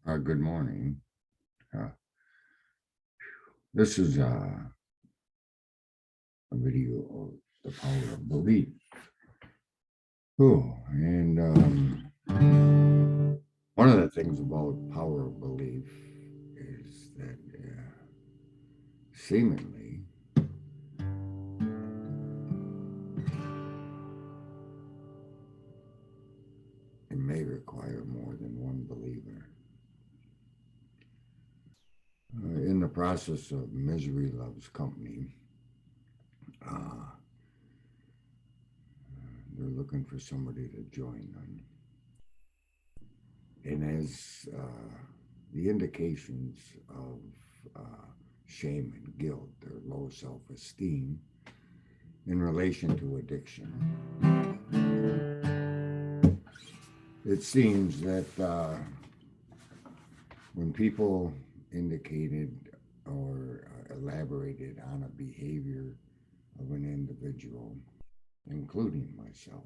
Good morning. Uh, this is a video of the power of belief. Oh, and one of the things about power of belief is that seemingly it may require more than one believer. In the process of misery loves company, uh, they're looking for somebody to join them. And as the indications of shame and guilt, their low self esteem in relation to addiction, it seems that when people indicated or elaborated on a behavior of an individual, including myself,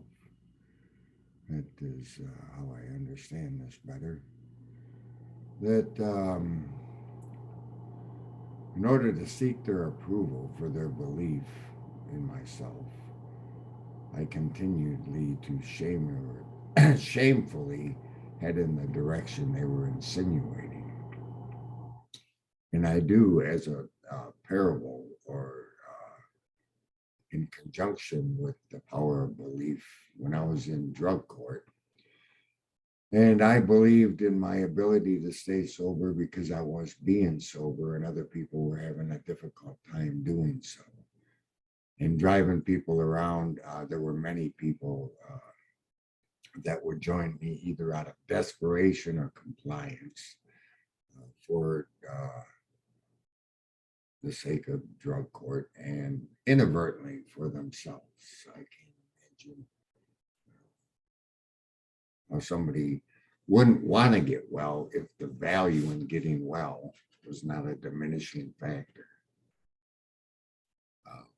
that is how I understand this better, that in order to seek their approval for their belief in myself, I continually to shamefully head in the direction they were insinuating. And I do, as a parable or in conjunction with the power of belief, when I was in drug court. And I believed in my ability to stay sober because I was being sober and other people were having a difficult time doing so. And driving people around, there were many people that would join me either out of desperation or compliance for the sake of drug court and inadvertently for themselves. I can't imagine how somebody wouldn't want to get well if the value in getting well was not a diminishing factor.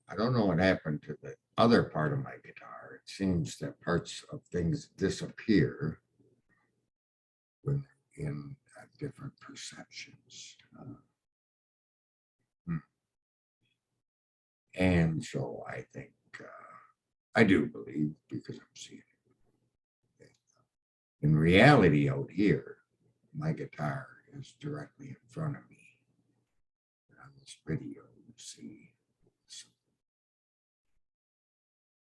I don't know what happened to the other part of my guitar. It seems that parts of things disappear when in different perceptions. And so I think I do believe, because I'm seeing it. In reality, out here, my guitar is directly in front of me. On this video, you see.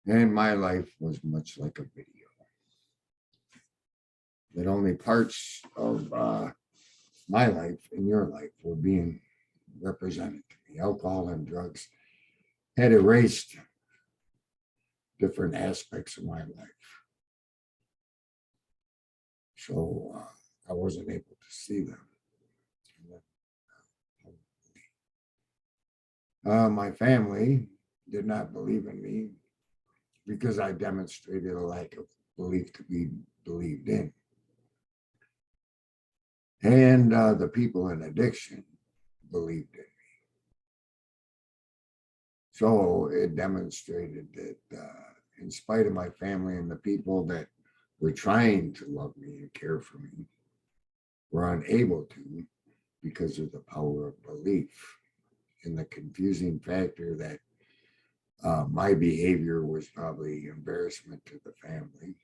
And my life was much like a video. That only parts of my life and your life were being represented. The alcohol and drugs had erased different aspects of my life. So I wasn't able to see them. My family did not believe in me because I demonstrated a lack of belief to be believed in. And the people in addiction believed in me. So it demonstrated that in spite of my family and the people that were trying to love me and care for me, were unable to because of the power of belief and the confusing factor that my behavior was probably embarrassment to the family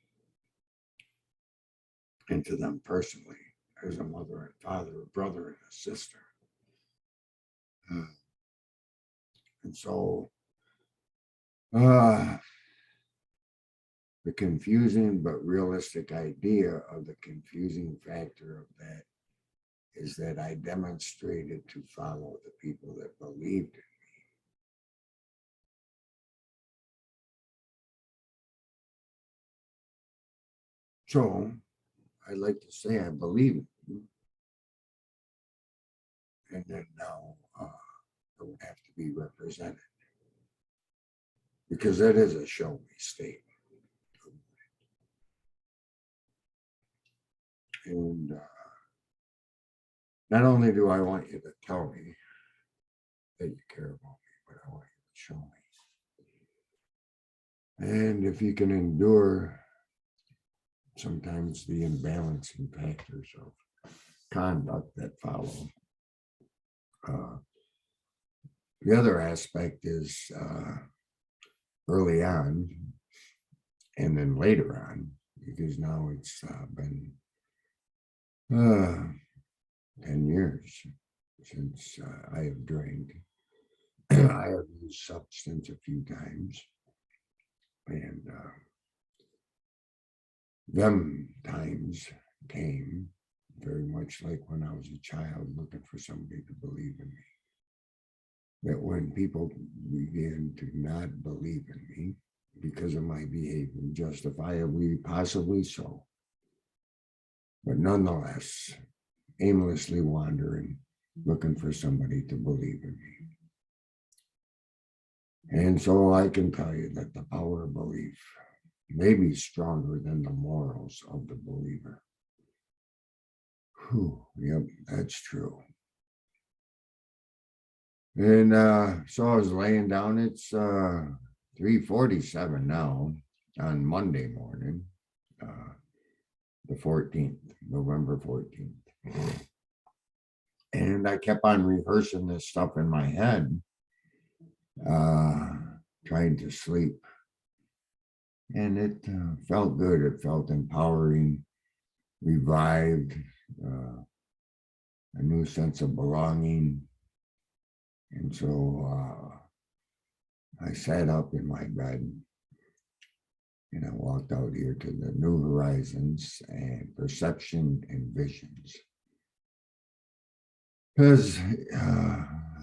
and to them personally as a mother and father, a brother and a sister. And so the confusing but realistic idea of the confusing factor of that is that I demonstrated to follow the people that believed in me. So I'd like to say I believe in you. And then now it would have to be represented. Because that is a show me statement. And not only do I want you to tell me that you care about me, but I want you to show me. And if you can endure sometimes the imbalancing factors of conduct that follow. The other aspect is early on and then later on, because now it's been 10 years since I have drank. I have used substance a few times, and them times came very much like when I was a child looking for somebody to believe in me. That when people began to not believe in me because of my behavior, justifiably, possibly so, but nonetheless, aimlessly wandering, looking for somebody to believe in me. And so I can tell you that the power of belief may be stronger than the morals of the believer. Whew, yep, that's true. And so I was laying down, it's 3:47 now on Monday morning, the 14th, November 14th. And I kept on rehearsing this stuff in my head, trying to sleep. And it felt good. It felt empowering, revived, a new sense of belonging. And so I sat up in my bed and I walked out here to the new horizons and perception and visions. Because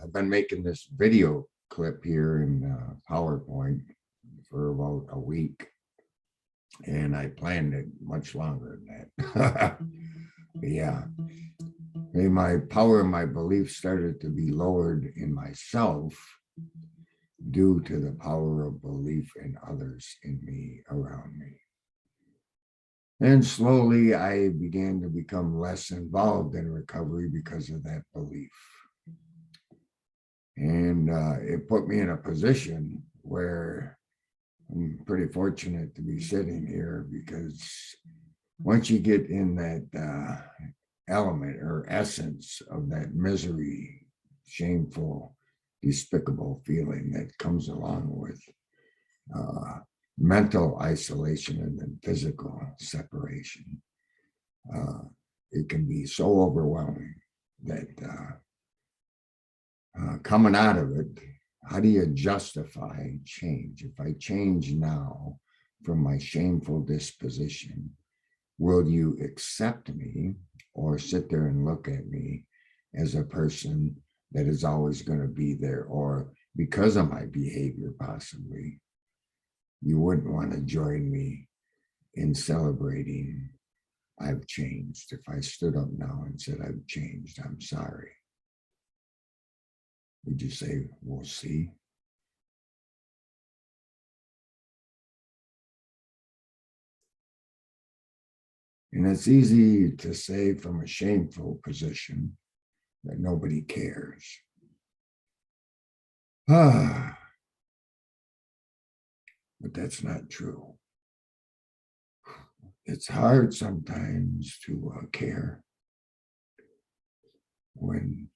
I've been making this video clip here in PowerPoint for about a week, and I planned it much longer than that. Yeah. And my power and my belief started to be lowered in myself due to the power of belief in others in me, around me. And slowly I began to become less involved in recovery because of that belief. And it put me in a position where I'm pretty fortunate to be sitting here, because once you get in that element or essence of that misery, shameful, despicable feeling that comes along with mental isolation and then physical separation, it can be so overwhelming that coming out of it, how do you justify change? If I change now from my shameful disposition, will you accept me or sit there and look at me as a person that is always going to be there? Or because of my behavior, possibly, you wouldn't want to join me in celebrating I've changed. If I stood up now and said I've changed, I'm sorry, would you say, we'll see? And it's easy to say from a shameful position that nobody cares. But that's not true. It's hard sometimes to care when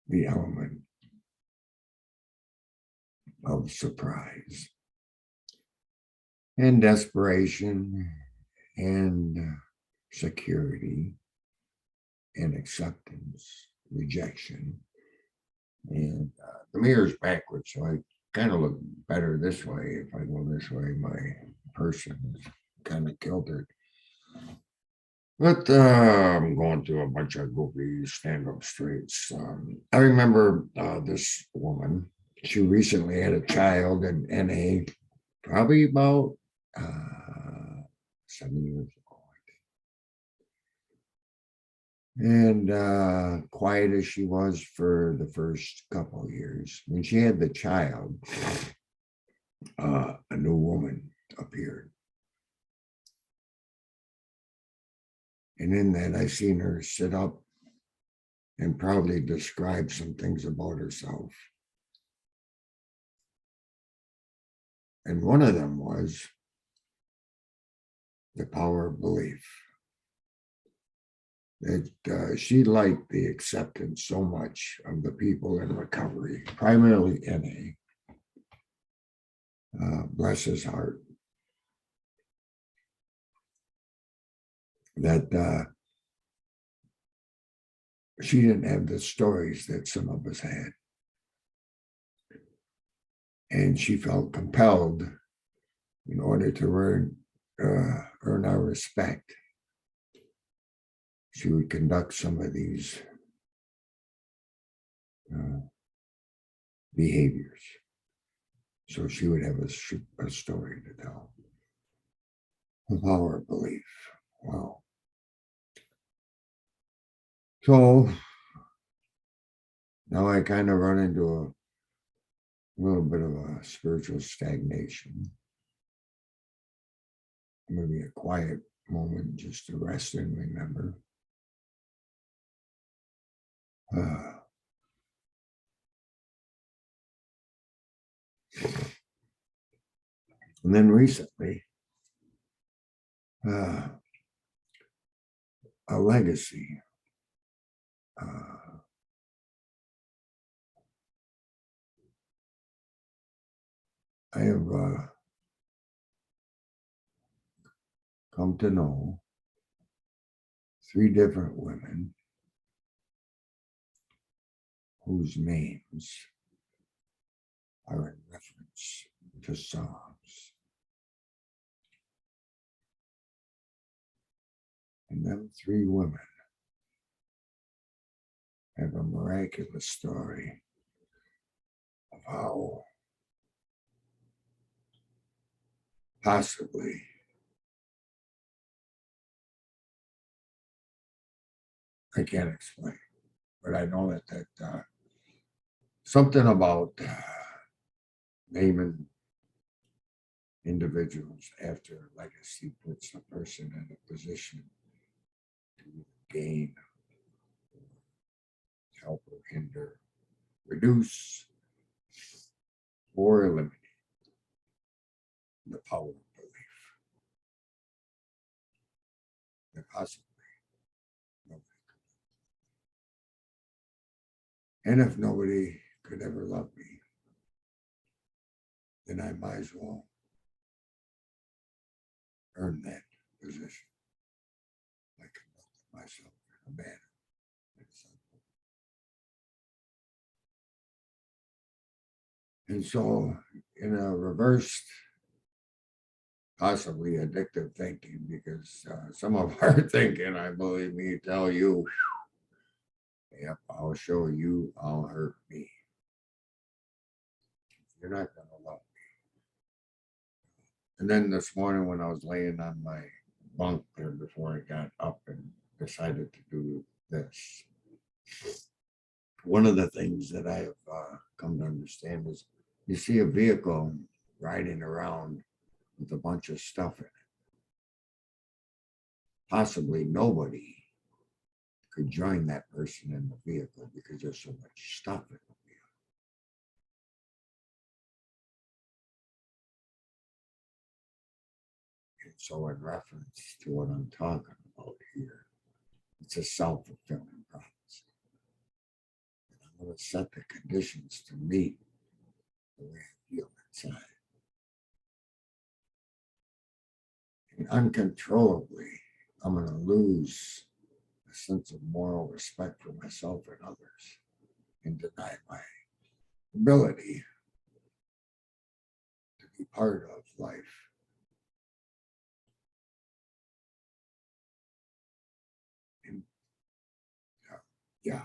the element of surprise and desperation and security and acceptance, rejection. And the mirror's backwards, so I kind of look better this way. If I go this way, my person is kind of kiltered. But I'm going through a bunch of goofy stand-up straights. I remember this woman. She recently had a child in NA, probably about 7 years ago, I think. And quiet as she was for the first couple of years, when she had the child, a new woman appeared. And in that, I seen her sit up and proudly describe some things about herself. And one of them was the power of belief. that she liked the acceptance so much of the people in recovery, primarily NA. Bless his heart. That she didn't have the stories that some of us had. And she felt compelled, in order to earn our respect, she would conduct some of these behaviors. So she would have a story to tell. The power of belief. Wow. So now I kind of run into a little bit of a spiritual stagnation. Maybe a quiet moment just to rest and remember. And then recently, a legacy. I have come to know 3 different women whose names are in reference to Psalms. And them 3 women have a miraculous story of how possibly I can't explain, but I know that something about naming individuals after legacy puts a person in a position to gain, help or hinder, reduce, or eliminate the power of belief. That possibly nobody could. And if nobody could ever love me, then I might as well earn that position. I conducted myself in a manner that's unbelievable. And so, in a reversed, possibly addictive thinking, because some of our thinking, I believe me, tell you, yep, I'll show you, I'll hurt me. You're not going to love me. And then this morning, when I was laying on my bunk there before I got up and decided to do this, one of the things that I have come to understand is you see a vehicle riding around with a bunch of stuff in it. Possibly nobody could join that person in the vehicle because there's so much stuff in the vehicle. And so in reference to what I'm talking about here, it's a self-fulfilling prophecy. And I'm going to set the conditions to meet the way I feel inside. And uncontrollably, I'm going to lose a sense of moral respect for myself and others and deny my ability to be part of life. And yeah.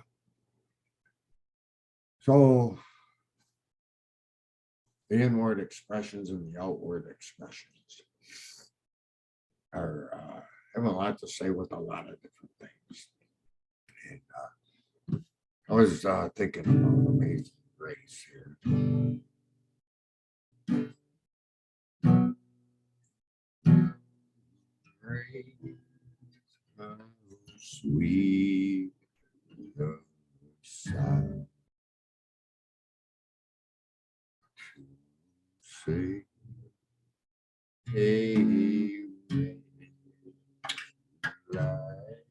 So the inward expressions and the outward expressions are have a lot to say with a lot of different things. And I was thinking about Amazing Grace here. Grace, how sweet the sound to say, hey, right.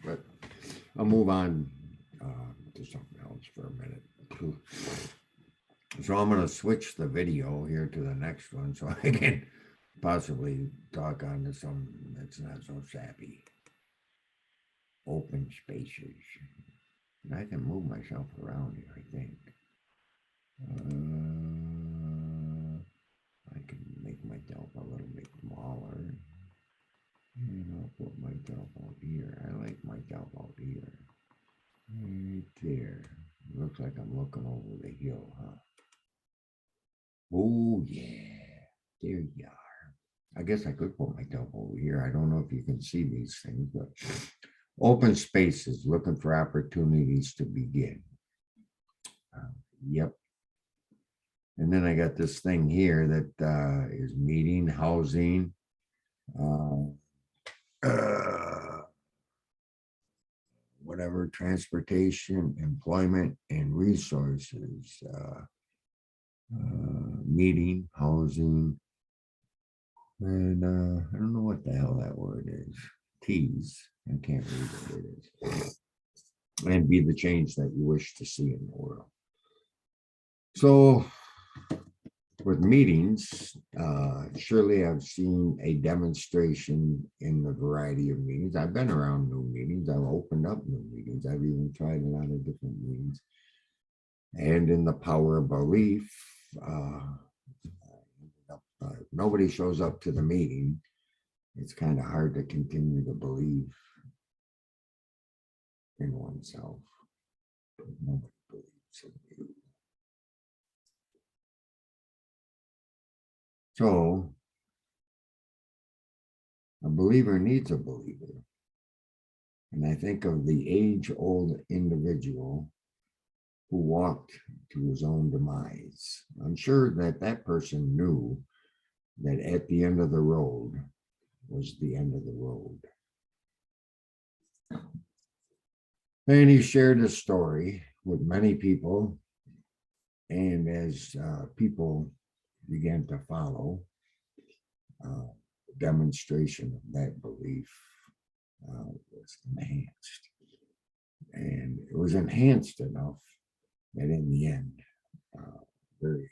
but I'll move on to something else for a minute. So I'm going to switch the video here to the next one so I can possibly talk on to something that's not so sappy. Open spaces. And I can move myself around here, I think. I can make myself a little bit smaller. And I'll put myself out here. I like myself out here. Right there. Looks like I'm looking over the hill, huh? Oh, yeah. There you are. I guess I could put myself over here. I don't know if you can see these things, but open spaces, looking for opportunities to begin. Yep. And then I got this thing here that is meeting, housing, whatever, transportation, employment, and resources. Meeting, housing, and I don't know what the hell that word is. T's. I can't read what it is. And be the change that you wish to see in the world. So with meetings, surely I've seen a demonstration in the variety of meetings. I've been around new meetings. I've opened up new meetings. I've even tried a lot of different meetings. And in the power of belief, nobody shows up to the meeting. It's kind of hard to continue to believe in oneself. Nobody believes in you. So a believer needs a believer. And I think of the age-old individual who walked to his own demise. I'm sure that that person knew that at the end of the road was the end of the road. And he shared his story with many people. And as people began to follow, demonstration of that belief was enhanced. And it was enhanced enough that in the end, very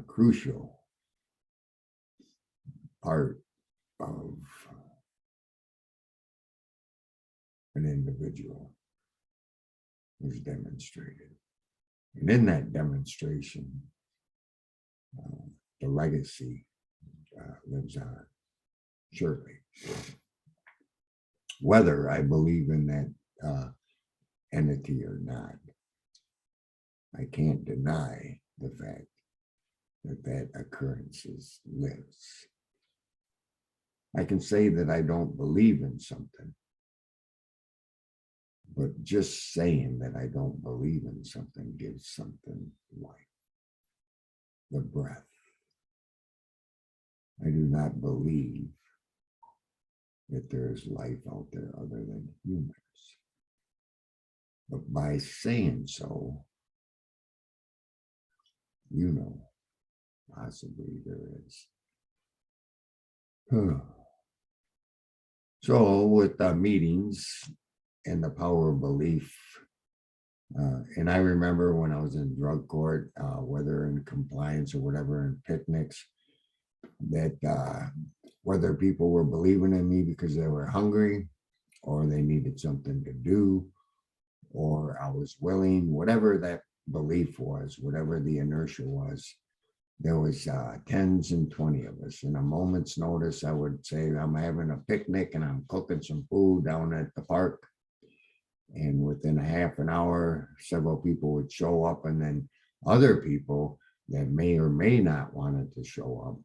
crucial part of an individual was demonstrated. And in that demonstration, the legacy lives on, surely. Whether I believe in that entity or not, I can't deny the fact that that occurrence lives. I can say that I don't believe in something, but just saying that I don't believe in something gives something life, the breath. I do not believe that there is life out there other than humans. But by saying so, you know, possibly there is. So with meetings and the power of belief, and I remember when I was in drug court, whether in compliance or whatever, in picnics, that whether people were believing in me because they were hungry or they needed something to do, or I was willing, whatever that belief was, whatever the inertia was, there was tens and 20 of us. In a moment's notice, I would say, I'm having a picnic and I'm cooking some food down at the park. And within a half an hour, several people would show up, and then other people that may or may not wanted to show up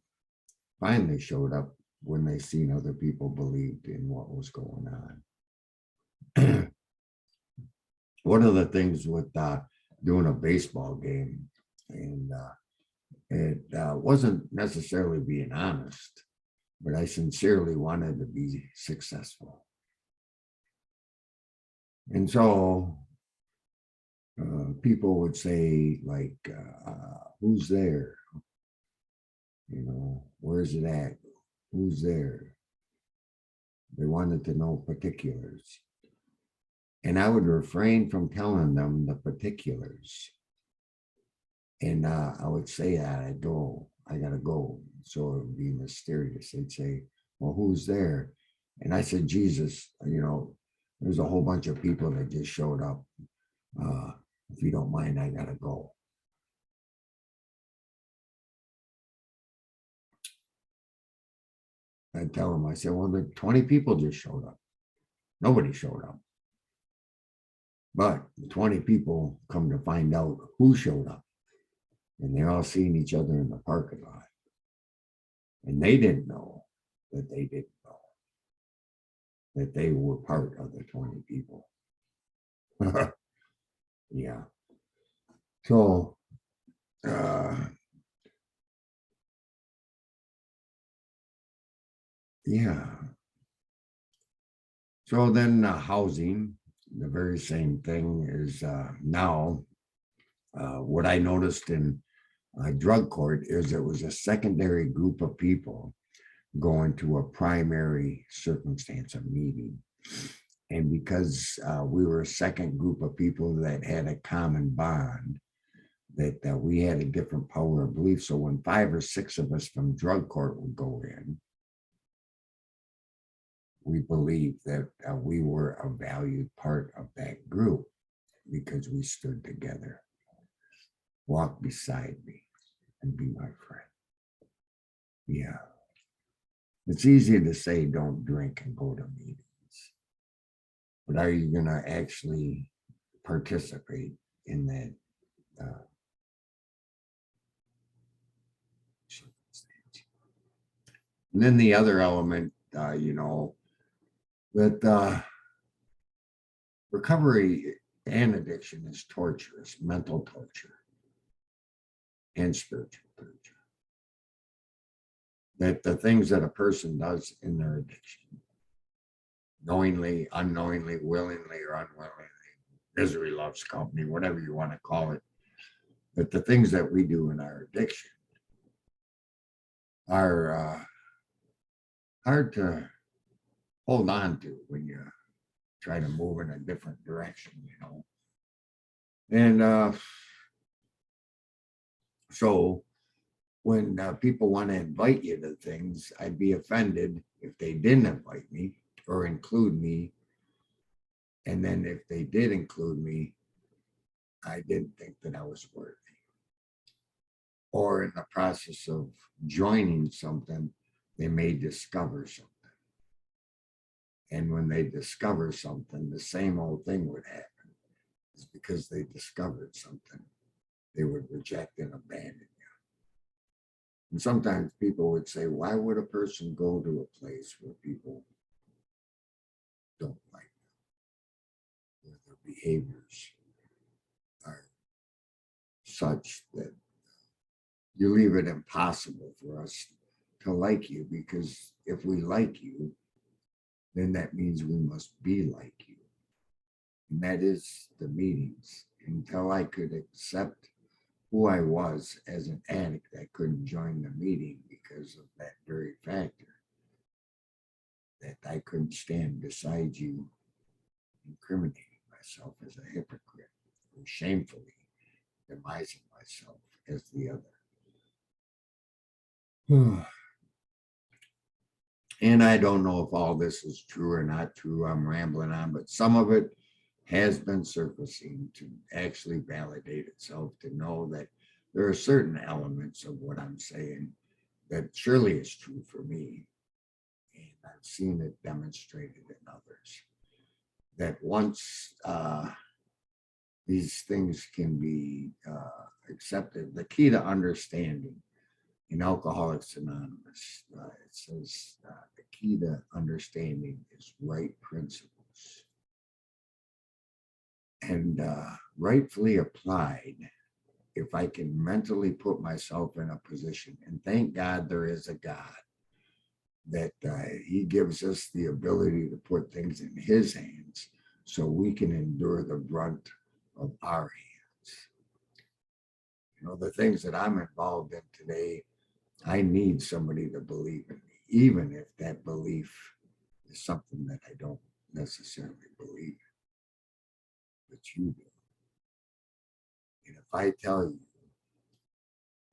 finally showed up when they seen other people believed in what was going on. One of the things with doing a baseball game, and it wasn't necessarily being honest, but I sincerely wanted to be successful. And so people would say, like, who's there? You know, where's it at? Who's there? They wanted to know particulars. And I would refrain from telling them the particulars. And I would say that I gotta go. So it would be mysterious. They'd say, well, who's there? And I said, Jesus, there's a whole bunch of people that just showed up. If you don't mind, I gotta go. I tell them, I said, well, the 20 people just showed up. Nobody showed up. But the 20 people come to find out who showed up. And they're all seeing each other in the parking lot. And they didn't know that they didn't know that they were part of the 20 people. Yeah. So, yeah. So then housing, the very same thing is now what I noticed in drug court is it was a secondary group of people going to a primary circumstance, a meeting. And because we were a second group of people that had a common bond, that we had a different power of belief. So when 5 or 6 of us from drug court would go in, we believed that we were a valued part of that group because we stood together. Walk beside me and be my friend. Yeah. It's easy to say don't drink and go to meetings. But are you going to actually participate in that circumstance? And then the other element, that recovery and addiction is torturous, mental torture and spiritual torture. That the things that a person does in their addiction, knowingly, unknowingly, willingly, or unwillingly, misery loves company, whatever you want to call it, that the things that we do in our addiction are hard to hold on to when you try to move in a different direction, And so when people want to invite you to things, I'd be offended if they didn't invite me or include me. And then if they did include me, I didn't think that I was worthy. Or in the process of joining something, they may discover something. And when they discover something, the same old thing would happen. It's because they discovered something. They would reject and abandon you. And sometimes people would say, why would a person go to a place where people don't like them, where their behaviors are such that you leave it impossible for us to like you? Because if we like you, then that means we must be like you. And that is the meetings. Until I could accept who I was as an addict, I couldn't join the meeting because of that very factor. That I couldn't stand beside you incriminating myself as a hypocrite or shamefully demising myself as the other. And I don't know if all this is true or not true. I'm rambling on, but some of it has been surfacing to actually validate itself, to know that there are certain elements of what I'm saying that surely is true for me. And I've seen it demonstrated in others. That once these things can be accepted, the key to understanding in Alcoholics Anonymous, it says the key to understanding is right principles. And rightfully applied, if I can mentally put myself in a position, and thank God there is a God, that he gives us the ability to put things in his hands so we can endure the brunt of our hands. The things that I'm involved in today, I need somebody to believe in me, even if that belief is something that I don't necessarily believe in. that you do. And if I tell you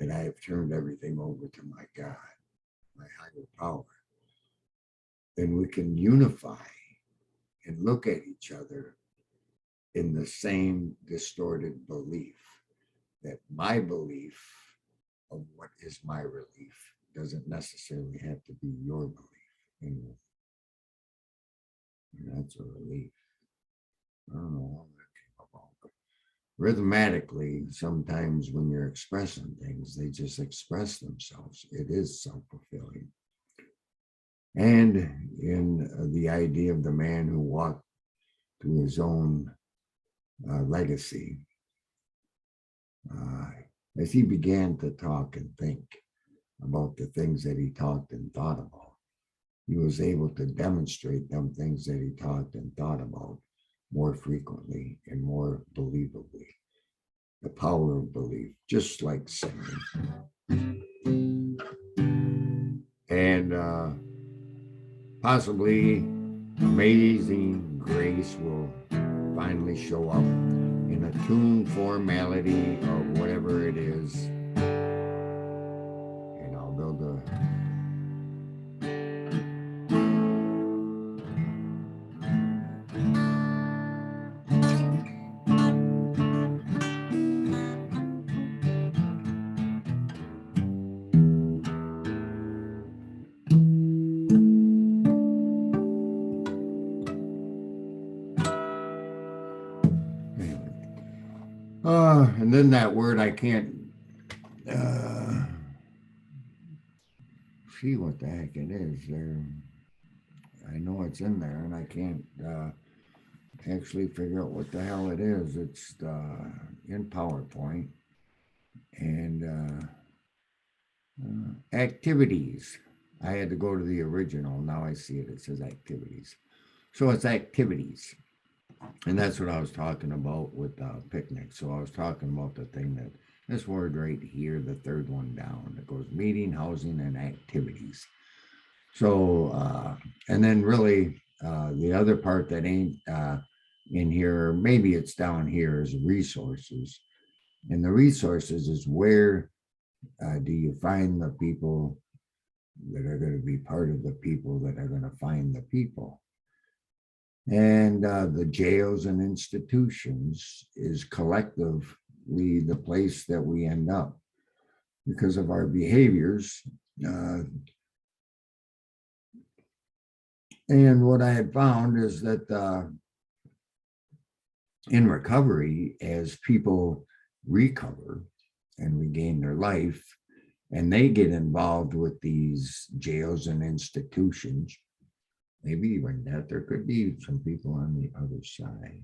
that I have turned everything over to my God, my higher power, then we can unify and look at each other in the same distorted belief, that my belief of what is my relief doesn't necessarily have to be your belief. And that's a relief. I don't know how that came about, but rhythmatically, sometimes when you're expressing things, they just express themselves. It is self-fulfilling. And in the idea of the man who walked through his own legacy, as he began to talk and think about the things that he talked and thought about, he was able to demonstrate them things that he talked and thought about more frequently and more believably. The power of belief, just like singing. And possibly amazing grace will finally show up in a tune formality of whatever it is. And I'll build and then that word I can't see what the heck it is there. I know it's in there and I can't actually figure out what the hell it is. It's in PowerPoint. And activities. I had to go to the original. Now I see it. It says activities. So it's activities. And that's what I was talking about with picnic. So I was talking about the thing that this word right here, the third one down, it goes meeting, housing, and activities. So, and then really the other part that ain't in here, maybe it's down here, is resources. And the resources is where do you find the people that are going to be part of the people that are going to find the people? And the jails and institutions is collectively the place that we end up because of our behaviors. And what I had found is that in recovery, as people recover and regain their life, and they get involved with these jails and institutions, maybe even that there could be some people on the other side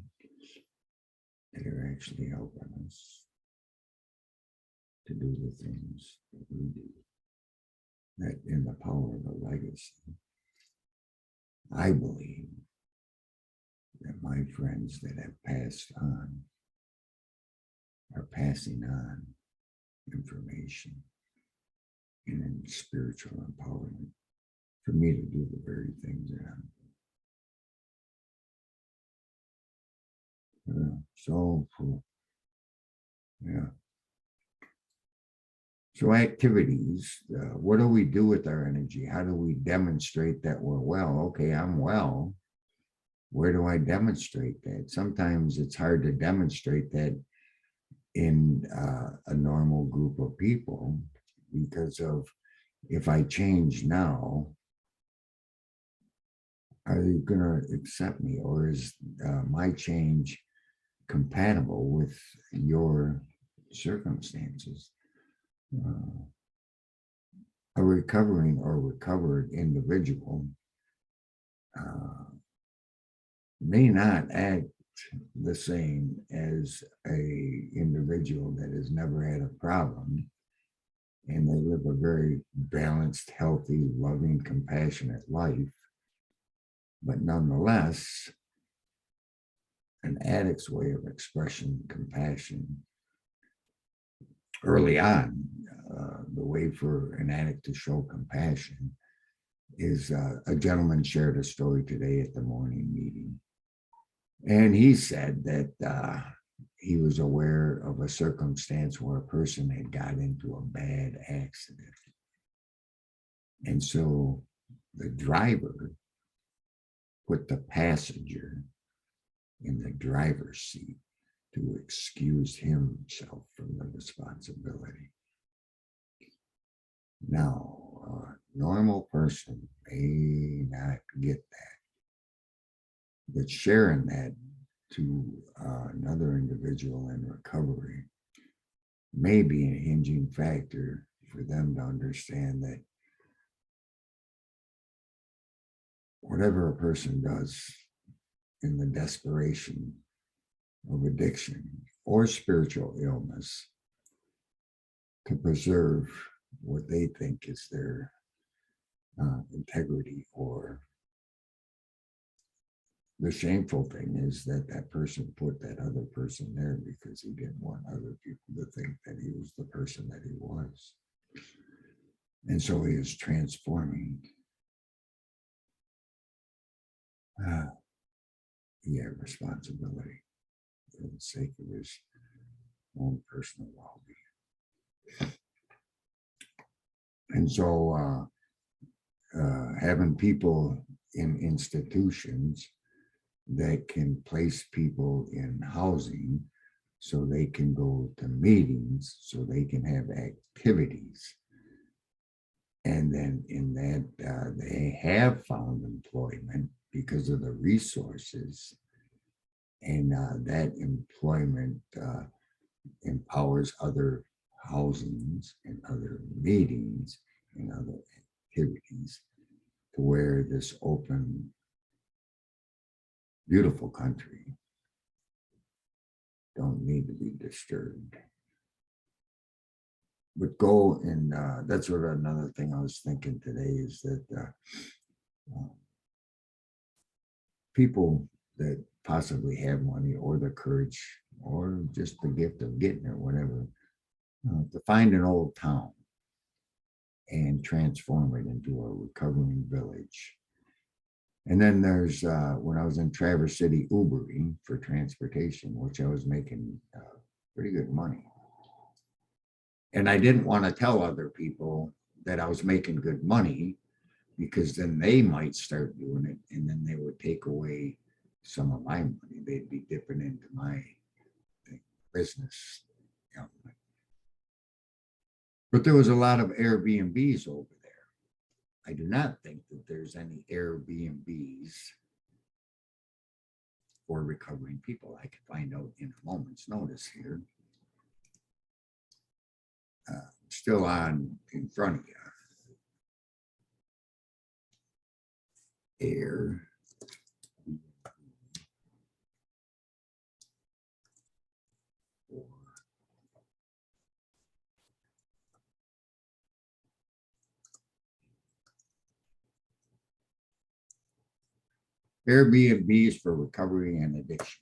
that are actually helping us to do the things that we do. That in the power of the legacy, I believe that my friends that have passed on are passing on information and spiritual empowerment for me to do the very things that I'm doing. So cool. Yeah. So activities, what do we do with our energy? How do we demonstrate that we're well? Okay, I'm well. Where do I demonstrate that? Sometimes it's hard to demonstrate that in a normal group of people because of, if I change now, are they going to accept me, or is my change compatible with your circumstances? A recovering or recovered individual may not act the same as a individual that has never had a problem, and they live a very balanced, healthy, loving, compassionate life. But nonetheless, an addict's way of expressing compassion early on, the way for an addict to show compassion is a gentleman shared a story today at the morning meeting. And he said that he was aware of a circumstance where a person had got into a bad accident. And so the driver put the passenger in the driver's seat to excuse himself from the responsibility. Now, a normal person may not get that, but sharing that to another individual in recovery may be a hinging factor for them to understand that whatever a person does in the desperation of addiction or spiritual illness to preserve what they think is their integrity, or the shameful thing is that that person put that other person there because he didn't want other people to think that he was the person that he was. And so he is transforming responsibility for the sake of his own personal well-being. And so having people in institutions that can place people in housing so they can go to meetings, so they can have activities. And then in that, they have found employment because of the resources. And that employment empowers other housings and other meetings and other activities to where this open, beautiful country don't need to be disturbed. But go and that's what another thing I was thinking today is that people that possibly have money or the courage or just the gift of getting it, whatever, to find an old town and transform it into a recovering village. And then there's when I was in Traverse City Ubering for transportation, which I was making pretty good money. And I didn't want to tell other people that I was making good money because then they might start doing it and then they would take away some of my money. They'd be dipping into my business. You know. But there was a lot of Airbnbs over there. I do not think that there's any Airbnbs for recovering people. I can find out in a moment's notice here. Still on in front of you. Air. Airbnbs for recovery and addiction.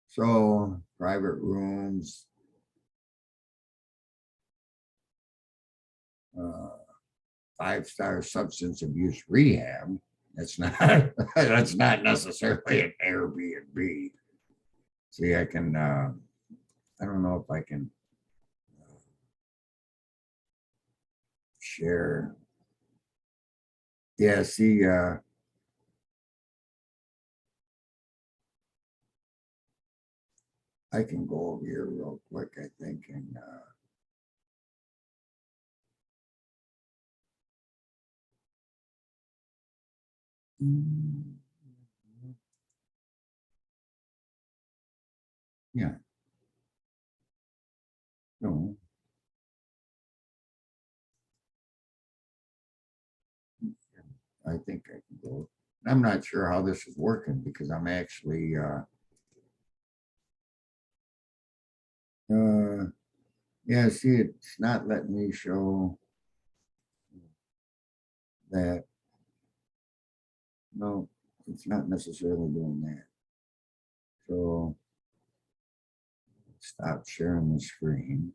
So private rooms, 5-star substance abuse rehab. That's not that's not necessarily an Airbnb. See, I can I don't know if I can share. Yeah, see, I can go over here real quick, I think, and yeah. No. I think I can go. I'm not sure how this is working because I'm actually yeah, see, it's not letting me show that. No, it's not necessarily doing that. So stop sharing the screen.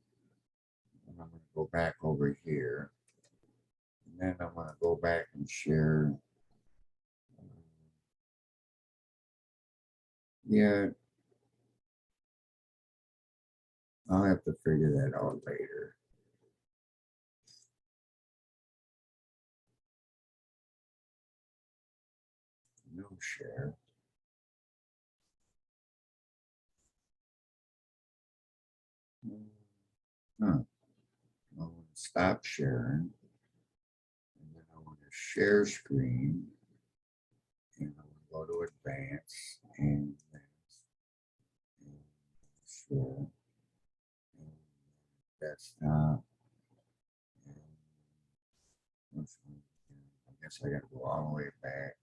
And I'm going to go back over here. then I'm going to go back and share. Yeah, I'll have to figure that out later. No share. Huh. I want to stop sharing. And then I want to share screen. And I want to go to advance and share. And desktop. And I guess I got to go all the way back.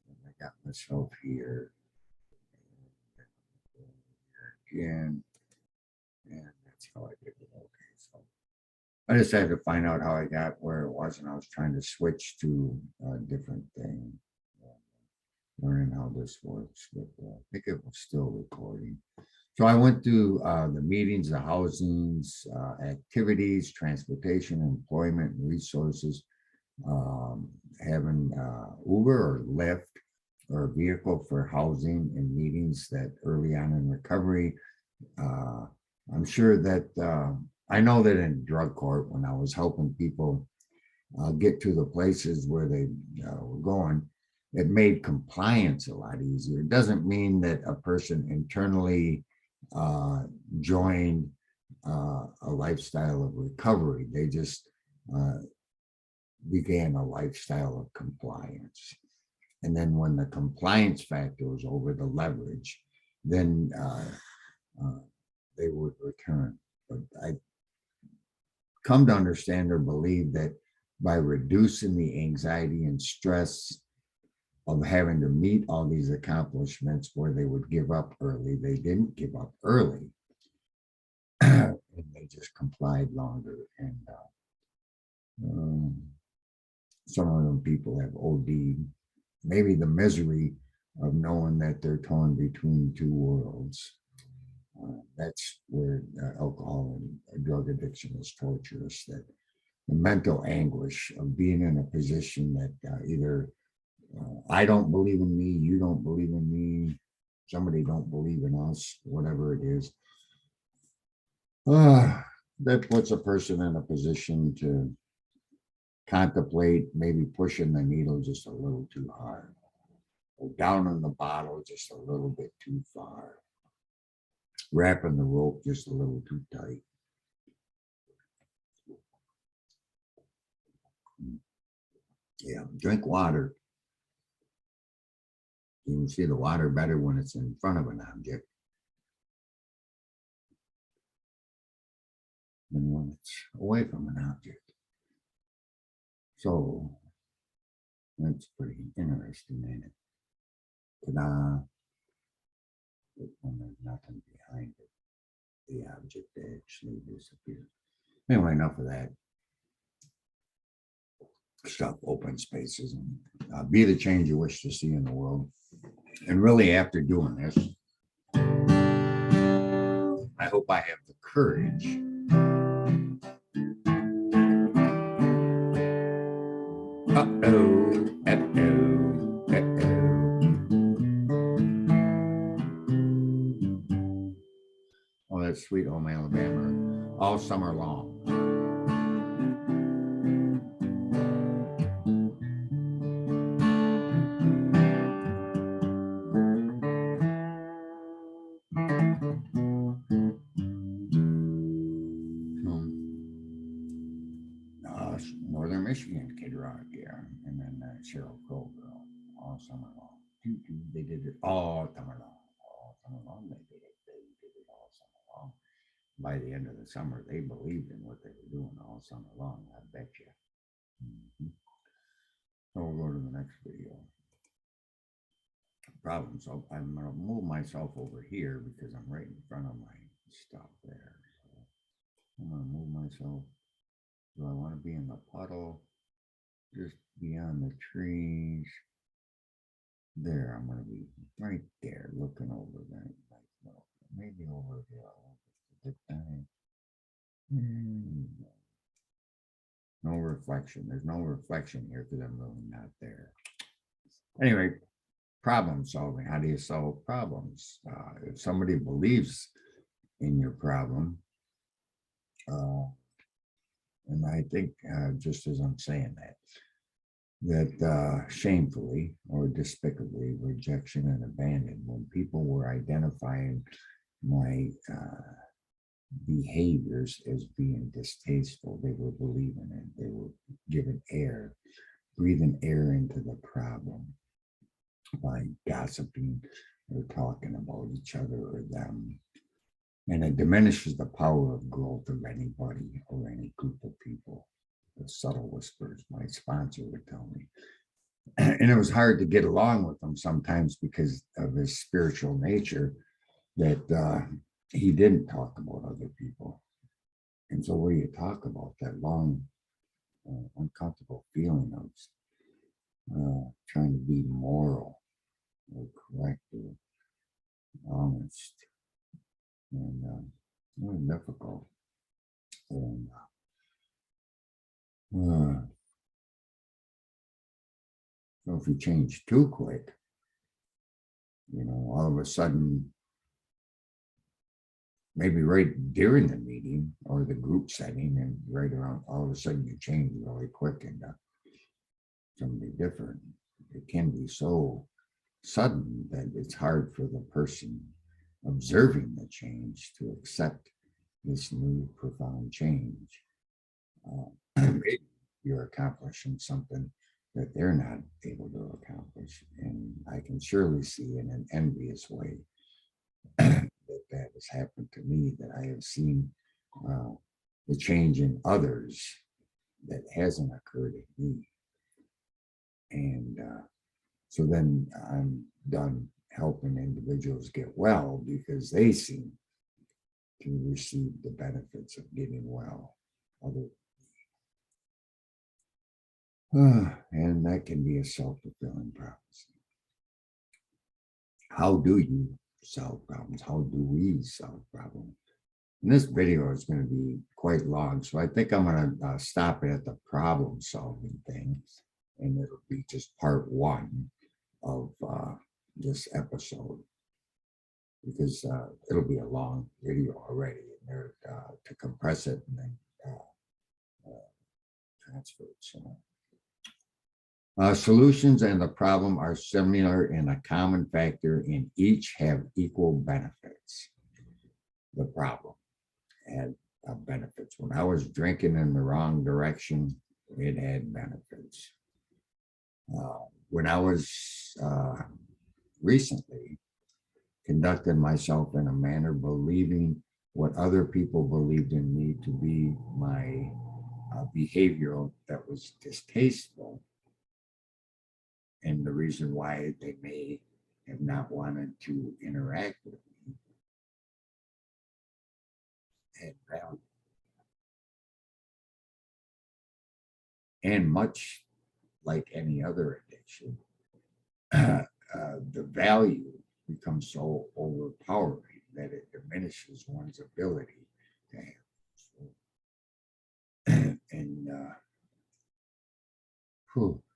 And I got myself here. Again. And that's how I did it. Okay, so I just had to find out how I got where it was, and I was trying to switch to a different thing, learning how this works. But I think it was still recording. So I went through the meetings, the housings, activities, transportation, employment, and resources, having Uber or Lyft or a vehicle for housing and meetings that early on in recovery. I'm sure that I know that in drug court, when I was helping people get to the places where they were going, it made compliance a lot easier. It doesn't mean that a person internally joined a lifestyle of recovery. They just began a lifestyle of compliance. And then when the compliance factor was over the leverage, then they would return. But I come to understand or believe that by reducing the anxiety and stress of having to meet all these accomplishments where they would give up early, they didn't give up early. And they just complied longer. And some of them people have OD'd. Maybe the misery of knowing that they're torn between two worlds. That's where alcohol and drug addiction is torturous. That the mental anguish of being in a position that either I don't believe in me, you don't believe in me, somebody don't believe in us, whatever it is. That puts a person in a position to contemplate maybe pushing the needle just a little too hard, or down in the bottle just a little bit too far, wrapping the rope just a little too tight. Yeah, drink water. You can see the water better when it's in front of an object than when it's away from an object. So that's pretty interesting, ain't it? Ta-da. When there's nothing behind it, the object actually disappears. Anyway, enough of that stuff, open spaces, and be the change you wish to see in the world. And really, after doing this, I hope I have the courage Oh, that's Sweet Home Alabama all summer long. Northern Michigan Kid Rock, yeah, and then Cheryl Crow girl all summer long. They did it all summer long. All summer long, they did it. They did it all summer long. By the end of the summer, they believed in what they were doing all summer long. I bet you. Mm-hmm. So we'll go to the next video. Problem. So I'm going to move myself over here because I'm right in front of my stuff there. So I'm going to move myself. Do I want to be in the puddle? Just beyond the trees. There, I'm going to be right there looking over that. Maybe over here. No reflection. There's no reflection here because I'm really not there. Anyway, problem solving. How do you solve problems? If somebody believes in your problem, and I think just as I'm saying that shamefully or despicably, rejection and abandon, when people were identifying my behaviors as being distasteful, they were believing it. They were given air, breathing air into the problem by gossiping or talking about each other or them. And it diminishes the power of growth of anybody or any group of people. The subtle whispers, my sponsor would tell me. And it was hard to get along with him sometimes because of his spiritual nature, that he didn't talk about other people. And so what do you talk about? That long, uncomfortable feeling of trying to be moral or correct or honest, and really difficult. And so if you change too quick, all of a sudden, maybe right during the meeting or the group setting, and right around, all of a sudden you change really quick into somebody different. It can be so sudden that it's hard for the person observing the change to accept this new profound change. Maybe you're accomplishing something that they're not able to accomplish. And I can surely see in an envious way that has happened to me, that I have seen the change in others that hasn't occurred in me. And so then I'm done helping individuals get well because they seem to receive the benefits of getting well. And that can be a self-fulfilling prophecy. How do you solve problems? How do we solve problems? And this video is going to be quite long, so I think I'm going to stop it at the problem solving thing, and it'll be just part one of this episode, because it'll be a long video already, and there to compress it and then transfer it. So. Solutions and the problem are similar in a common factor, and each have equal benefits. The problem had benefits. When I was drinking in the wrong direction, it had benefits. When I was recently conducting myself in a manner believing what other people believed in me to be my behavior that was distasteful, and the reason why they may have not wanted to interact with me, had value. And much like any other addiction, the value becomes so overpowering that it diminishes one's ability to have. And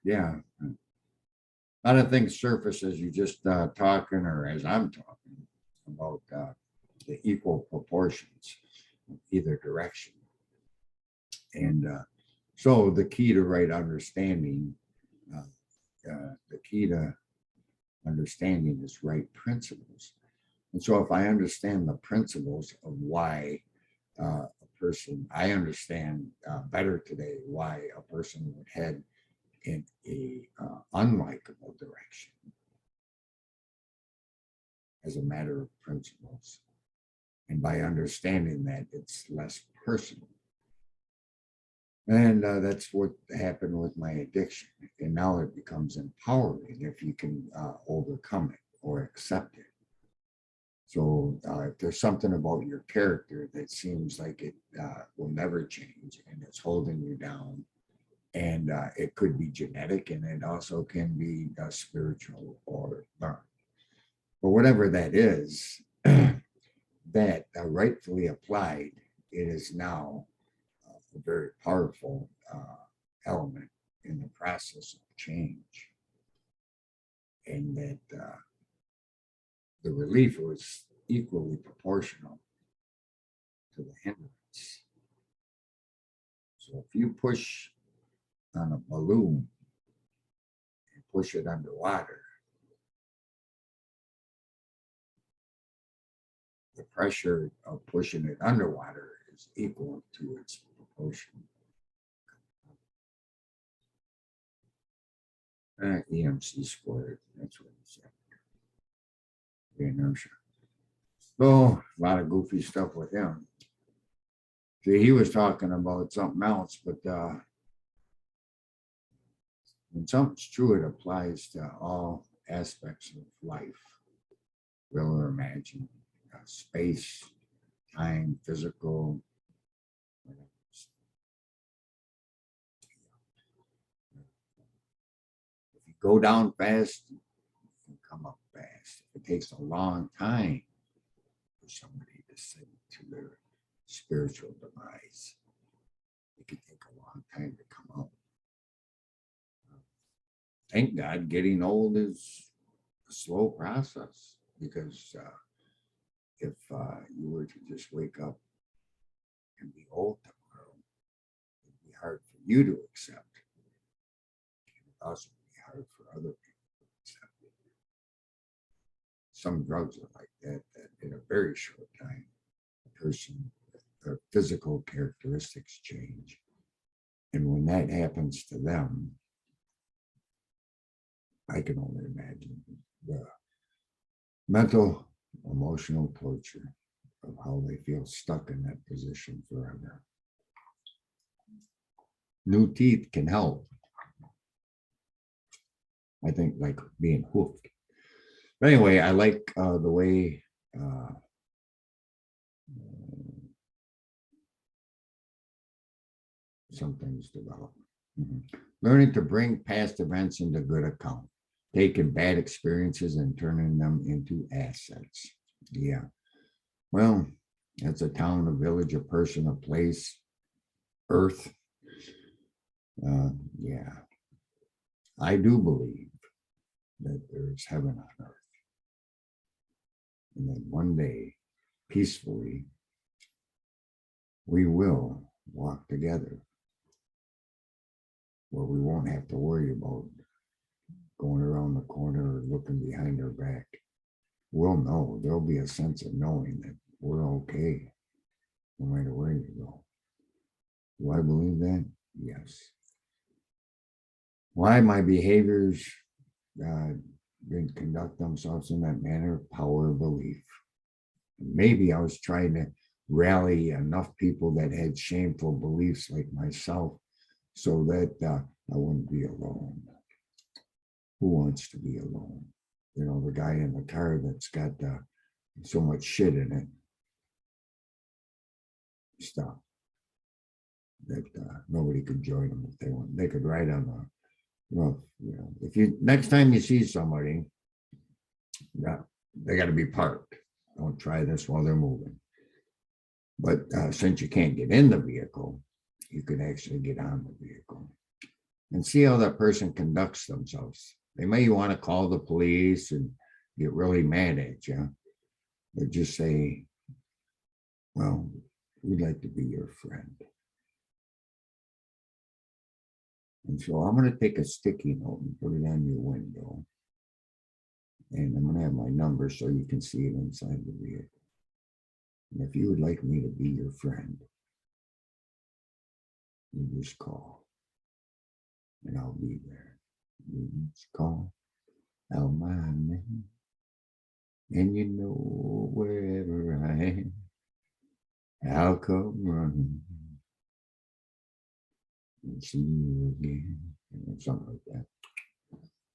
yeah. A lot of things surface as you just talking, or as I'm talking about the equal proportions of either direction. And so the key to right understanding, the key to understanding is right principles. And so if I understand the principles of why a person, I understand better today why a person would head in a unlikable direction as a matter of principles. And by understanding that, it's less personal. And that's what happened with my addiction. And now it becomes empowering if you can overcome it or accept it. So if there's something about your character that seems like it will never change and it's holding you down, and it could be genetic, and it also can be spiritual or learned. But whatever that is, that rightfully applied, it is now a very powerful element in the process of change, and that the relief was equally proportional to the hindrance. So if you push on a balloon and push it underwater, the pressure of pushing it underwater is equal to its proportion. EMC squared, that's what he said. The inertia. So a lot of goofy stuff with him. See, he was talking about something else, but when something's true, it applies to all aspects of life, real or imagined, space, time, physical. If you go down fast, you can come up fast. If it takes a long time for somebody to sink to their spiritual demise, it could take a long time to come up. Thank God getting old is a slow process, because if you were to just wake up and be old tomorrow, it'd be hard for you to accept. It would also be hard for other people to accept it. Some drugs are like that in a very short time, a person, their physical characteristics change. And when that happens to them, I can only imagine the mental, emotional torture of how they feel stuck in that position forever. New teeth can help. I think, like being hoofed. But anyway, I like the way some things develop. Learning to bring past events into good account, taking bad experiences and turning them into assets. Yeah. Well, that's a town, a village, a person, a place, earth. Yeah. I do believe that there's heaven on earth. And that one day, peacefully, we will walk together, where we won't have to worry about going around the corner or looking behind our back. We'll know, there'll be a sense of knowing that we're okay, no matter where you go. Do I believe that? Yes. Why my behaviors didn't conduct themselves in that manner? Power of belief. Maybe I was trying to rally enough people that had shameful beliefs like myself, so that I wouldn't be alone. Who wants to be alone? You know, the guy in the car that's got so much shit in it. Stop. That nobody could join them if they want. They could ride on the roof. You know, if you next time you see somebody, they got to be parked. Don't try this while they're moving. But since you can't get in the vehicle, you can actually get on the vehicle and see how that person conducts themselves. They may want to call the police and get really mad at you, but just say, well, we'd like to be your friend. And so I'm going to take a sticky note and put it on your window. And I'm going to have my number so you can see it inside the vehicle. And if you would like me to be your friend, you just call and I'll be there. You just call out my name, and you know wherever I am, I'll come running and see you again, something like that.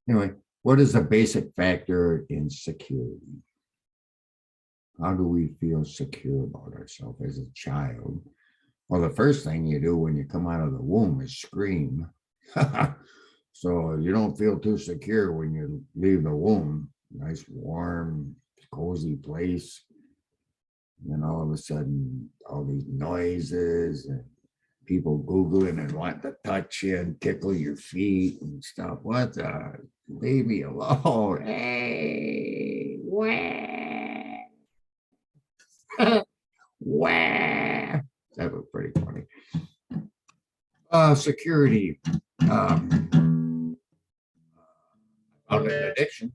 Anyway, what is the basic factor in security? How do we feel secure about ourselves as a child? Well, the first thing you do when you come out of the womb is scream. So you don't feel too secure when you leave the womb. Nice, warm, cozy place. And then all of a sudden, all these noises and people Googling and want to touch you and tickle your feet and stuff. What the? Leave me alone. Hey, wah, wah. That was pretty funny. Security. Out an addiction.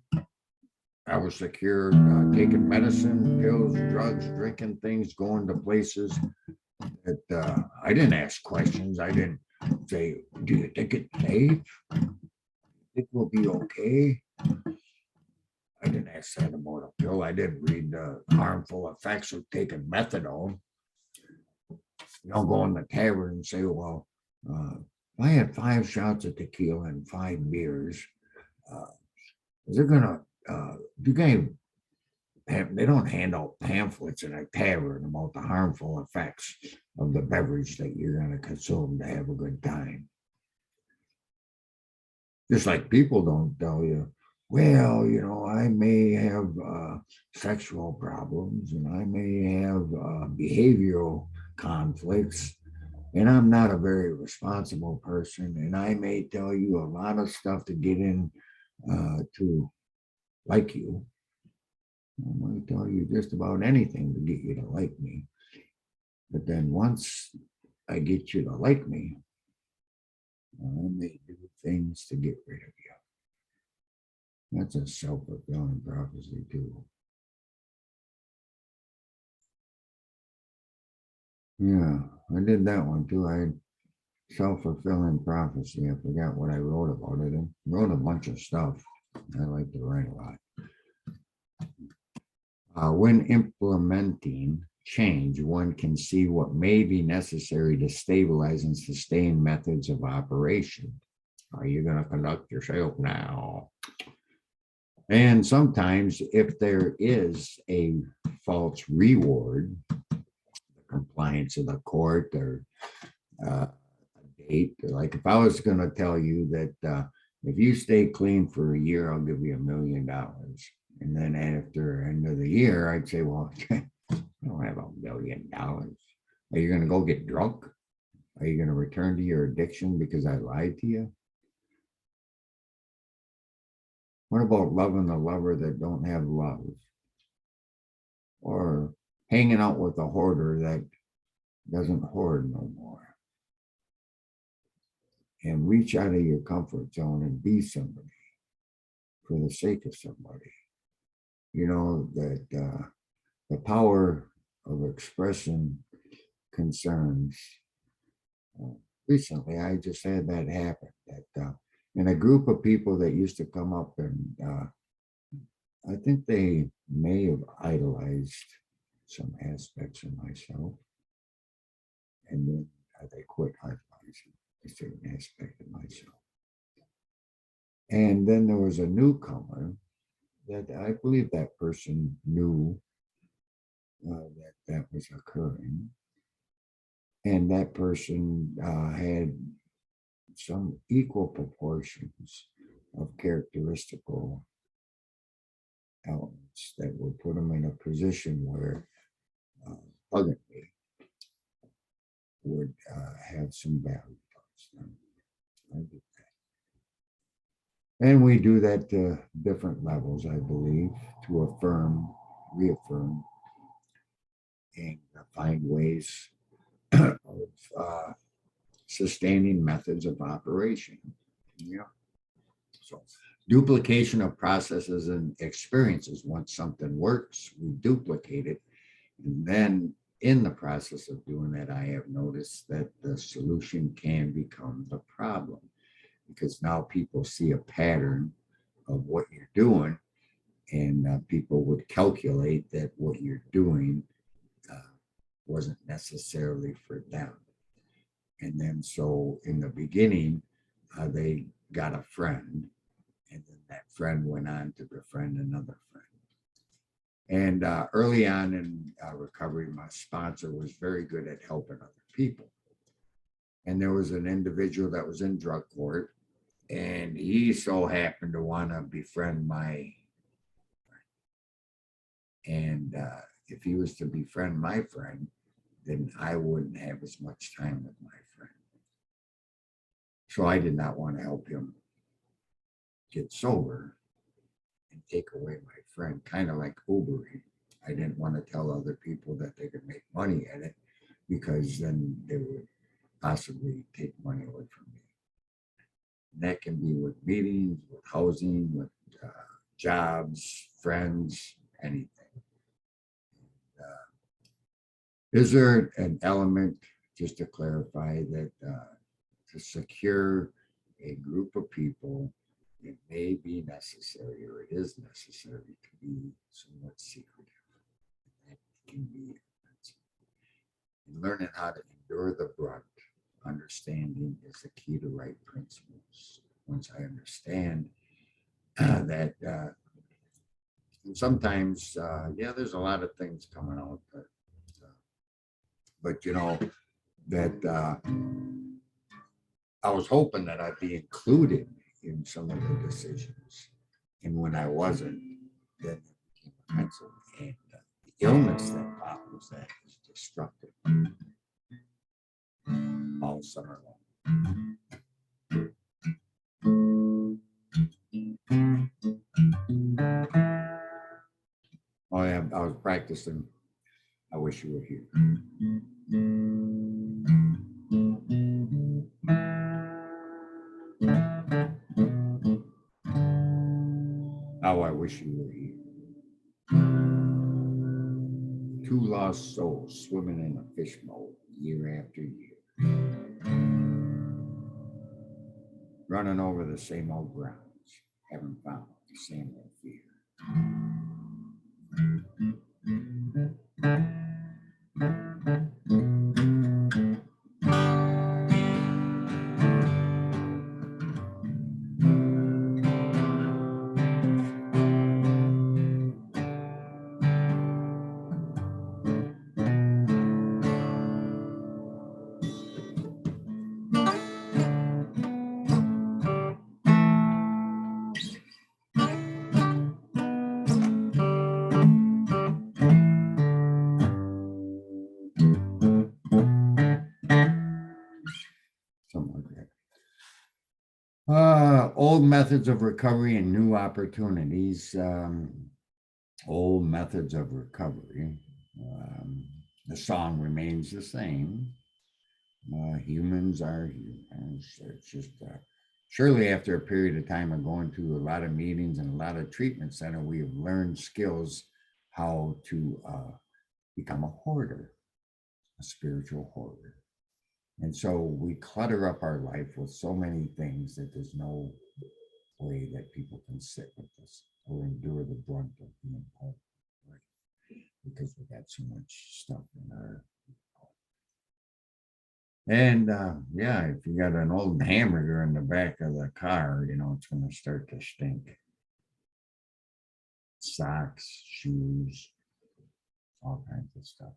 I was secure, taking medicine, pills, drugs, drinking things, going to places that I didn't ask questions. I didn't say, do you think it's safe? Think we'll be okay? I didn't ask that about a pill. I didn't read the harmful effects of taking methadone. You don't go in the tavern and say, well, if I had 5 shots of tequila and 5 beers, is it gonna, you guys, they don't hand out pamphlets in a tavern about the harmful effects of the beverage that you're going to consume to have a good time. Just like people don't tell you, well, you know, I may have sexual problems and I may have behavioral conflicts, and I'm not a very responsible person, and I may tell you a lot of stuff to get in to like you. I might tell you just about anything to get you to like me. But then once I get you to like me, I may do things to get rid of you. That's a self-fulfilling prophecy too. Yeah, I did that one too. I had self-fulfilling prophecy. I forgot what I wrote about it. I wrote a bunch of stuff. I like to write a lot. When implementing change, one can see what may be necessary to stabilize and sustain methods of operation. Are you going to conduct yourself now? And sometimes if there is a false reward, the compliance of the court or a date, like if I was going to tell you that if you stay clean for a year, I'll give you $1 million. And then after the end of the year, I'd say, well, I don't have $1 million. Are you going to go get drunk? Are you going to return to your addiction because I lied to you? What about loving a lover that don't have love? Or hanging out with a hoarder that doesn't hoard no more? And reach out of your comfort zone and be somebody for the sake of somebody. You know, that the power of expressing concerns. Recently, I just had that happen. That in a group of people that used to come up and I think they may have idolized some aspects of myself, and then they quit idolizing a certain aspect of myself. And then there was a newcomer that I believe that person knew that that was occurring. And that person had some equal proportions of characteristical elements that would put them in a position where hugging me would have some value towards them. I do that. And we do that to different levels, I believe, to affirm, reaffirm, and find ways of sustaining methods of operation. Yeah. So duplication of processes and experiences. Once something works, we duplicate it. And then in the process of doing that, I have noticed that the solution can become the problem, because now people see a pattern of what you're doing, and people would calculate that what you're doing wasn't necessarily for them. And then so in the beginning, they got a friend, and then that friend went on to befriend another friend. And early on in recovery, my sponsor was very good at helping other people. And there was an individual that was in drug court, and he so happened to want to befriend my friend. And if he was to befriend my friend, then I wouldn't have as much time with my friend. So I did not want to help him get sober and take away my friend, kind of like Ubering. I didn't want to tell other people that they could make money at it because then they would possibly take money away from me. And that can be with meetings, with housing, with jobs, friends, anything. Is there an element, just to clarify, that to secure a group of people, it may be necessary or it is necessary to be somewhat secretive? That can be expensive. And learning how to endure the brunt, understanding is the key to right principles. Once I understand that sometimes, yeah, there's a lot of things coming out, but you know, that I was hoping that I'd be included in some of the decisions. And when I wasn't, then it became offensive. And the illness that follows that is destructive all summer long. Oh, yeah, I was practicing. I wish you were here. Oh, I wish you were here. Two lost souls swimming in a fish mold year after year, running over the same old grounds, haven't found the same old fear. Something like that. Old methods of recovery and new opportunities. Old methods of recovery. The song remains the same. Humans are humans. It's just surely after a period of time of going to a lot of meetings and a lot of treatment center, we have learned skills how to become a hoarder, a spiritual hoarder. And so we clutter up our life with so many things that there's no way that people can sit with us or endure the brunt of being home, right? Because we got so much stuff in our. And yeah, if you got an old hamburger in the back of the car, you know, it's going to start to stink. Socks, shoes, all kinds of stuff.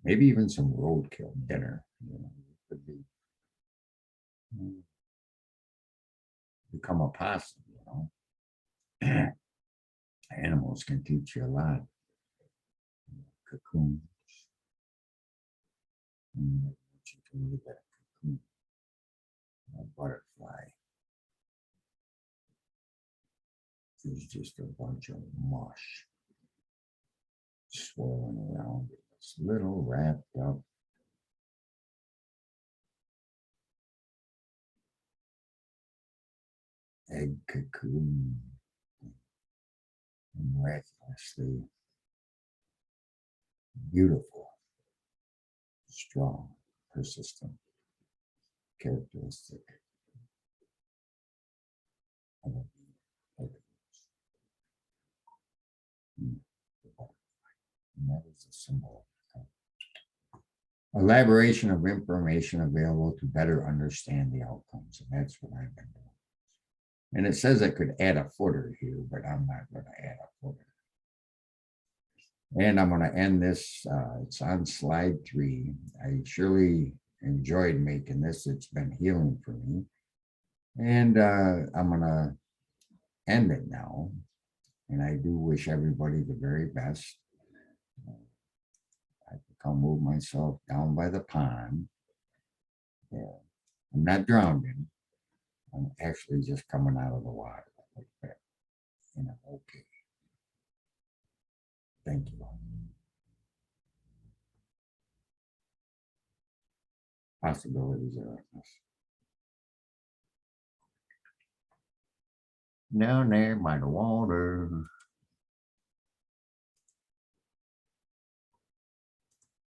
Maybe even some roadkill dinner, you know, could be become a possum, you know. Animals can teach you a lot. Cocoons. You can look at a cocoon, a butterfly. It's just a bunch of mush swirling around. It's little wrapped up. Egg cocoon. Miraculously beautiful, strong, persistent, characteristic of a and that is a symbol. Elaboration of information available to better understand the outcomes, and that's what I've been doing. And it says I could add a footer here, but I'm not going to add a footer. And I'm going to end this. It's on slide 3. I surely enjoyed making this. It's been healing for me. And I'm going to end it now. And I do wish everybody the very best. I've I'll move myself down by the pond. Yeah. I'm not drowning. I'm actually just coming out of the water like that. And I'm okay. Thank you. Possibilities are endless. Down there by the water.